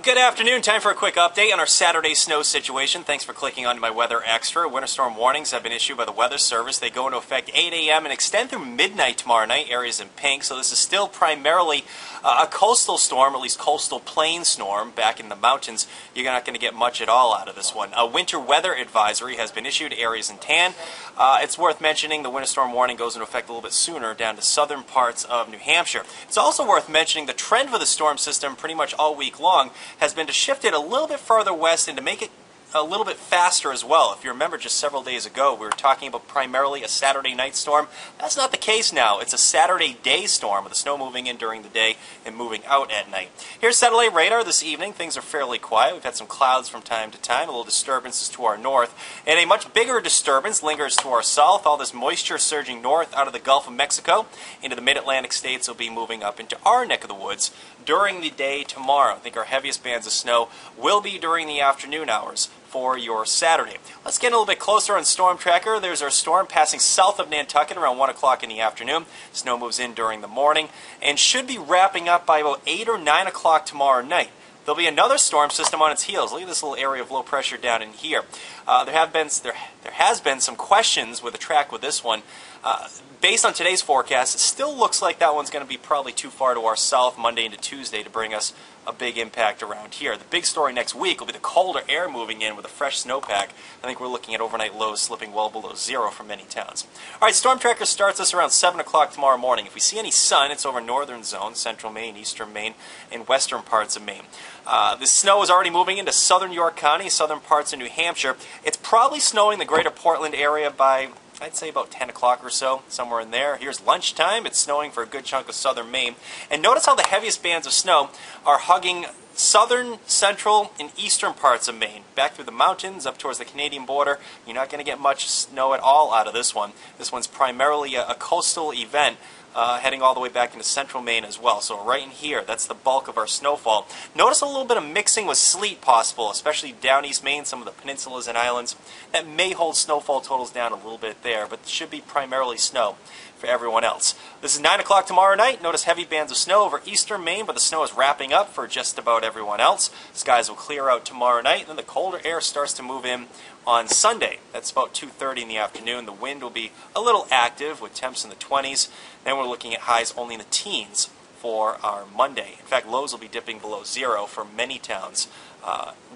Good afternoon. Time for a quick update on our Saturday snow situation. Thanks for clicking onto my Weather Extra. Winter storm warnings have been issued by the Weather Service. They go into effect 8 a.m. and extend through midnight tomorrow night, areas in pink. So this is still primarily a coastal storm, or at least coastal plain storm. Back in the mountains, you're not going to get much at all out of this one. A winter weather advisory has been issued, areas in tan. It's worth mentioning the winter storm warning goes into effect a little bit sooner down to southern parts of New Hampshire. It's also worth mentioning the trend for the storm system pretty much all week long has been to shift it a little bit further west and to make it a little bit faster as well. If you remember just several days ago, we were talking about primarily a Saturday night storm. That's not the case now. It's a Saturday day storm with the snow moving in during the day and moving out at night. Here's satellite radar this evening. Things are fairly quiet. We've had some clouds from time to time, a little disturbances to our north, and a much bigger disturbance lingers to our south. All this moisture surging north out of the Gulf of Mexico into the mid-Atlantic states will be moving up into our neck of the woods during the day tomorrow. I think our heaviest bands of snow will be during the afternoon hours for your Saturday. Let's get a little bit closer on Storm Tracker. There's our storm passing south of Nantucket around 1 o'clock in the afternoon. Snow moves in during the morning and should be wrapping up by about 8 or 9 o'clock tomorrow night. There'll be another storm system on its heels. Look at this little area of low pressure down in here. There has been some questions with the track with this one. Based on today's forecast, it still looks like that one's going to be probably too far to our south Monday into Tuesday to bring us a big impact around here. The big story next week will be the colder air moving in with a fresh snowpack. I think we're looking at overnight lows slipping well below zero for many towns. All right, Storm Tracker starts us around 7 o'clock tomorrow morning. If we see any sun, it's over northern zone, central Maine, eastern Maine, and western parts of Maine. The snow is already moving into southern York County, southern parts of New Hampshire. It's probably snowing the greater Portland area by, I'd say, about 10 o'clock or so, somewhere in there. Here's lunchtime. It's snowing for a good chunk of southern Maine. And notice how the heaviest bands of snow are hugging southern, central, and eastern parts of Maine. Back through the mountains, up towards the Canadian border. You're not going to get much snow at all out of this one. This one's primarily a coastal event, heading all the way back into central Maine as well. So right in here, that's the bulk of our snowfall. Notice a little bit of mixing with sleet possible, especially down east Maine, some of the peninsulas and islands. That may hold snowfall totals down a little bit there, but it should be primarily snow for everyone else. This is 9 o'clock tomorrow night. Notice heavy bands of snow over eastern Maine, but the snow is wrapping up for just about everyone else. Skies will clear out tomorrow night, and then the colder air starts to move in on Sunday. That's about 2:30 in the afternoon. The wind will be a little active with temps in the 20s. Then we're looking at highs only in the teens for our Monday. In fact, lows will be dipping below zero for many towns,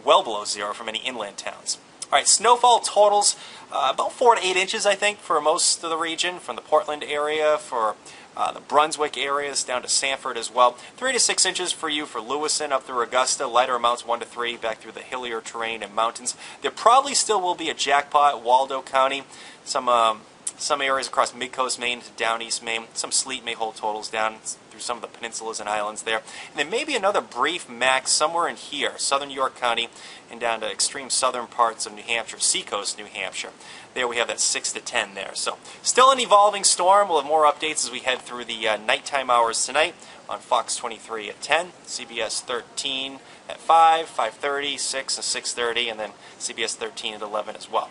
well below zero for many inland towns. All right, snowfall totals, about 4 to 8 inches, I think, for most of the region, from the Portland area, for the Brunswick areas, down to Sanford as well. 3 to 6 inches for you for Lewiston up through Augusta. Lighter amounts 1 to 3 back through the hillier terrain and mountains. There probably still will be a jackpot, Waldo County, some areas across mid-coast Maine to down east Maine. Some sleet may hold totals down through some of the peninsulas and islands there. And then maybe another brief max somewhere in here, southern York County and down to extreme southern parts of New Hampshire, seacoast New Hampshire. There we have that 6 to 10 there. So still an evolving storm. We'll have more updates as we head through the nighttime hours tonight on Fox 23 at 10, CBS 13 at 5, 5:30, 6, and 6:30, and then CBS 13 at 11 as well.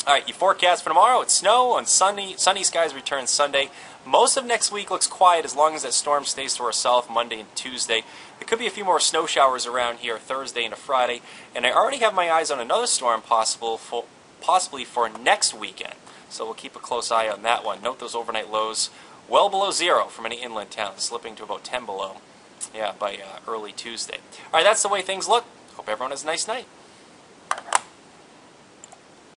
All right, your forecast for tomorrow, it's snow on sunny skies return Sunday. Most of next week looks quiet as long as that storm stays to our south Monday and Tuesday. There could be a few more snow showers around here Thursday into Friday, and I already have my eyes on another storm possibly for next weekend. So we'll keep a close eye on that one. Note those overnight lows well below zero for many inland towns, slipping to about 10 below by early Tuesday. All right, that's the way things look. Hope everyone has a nice night.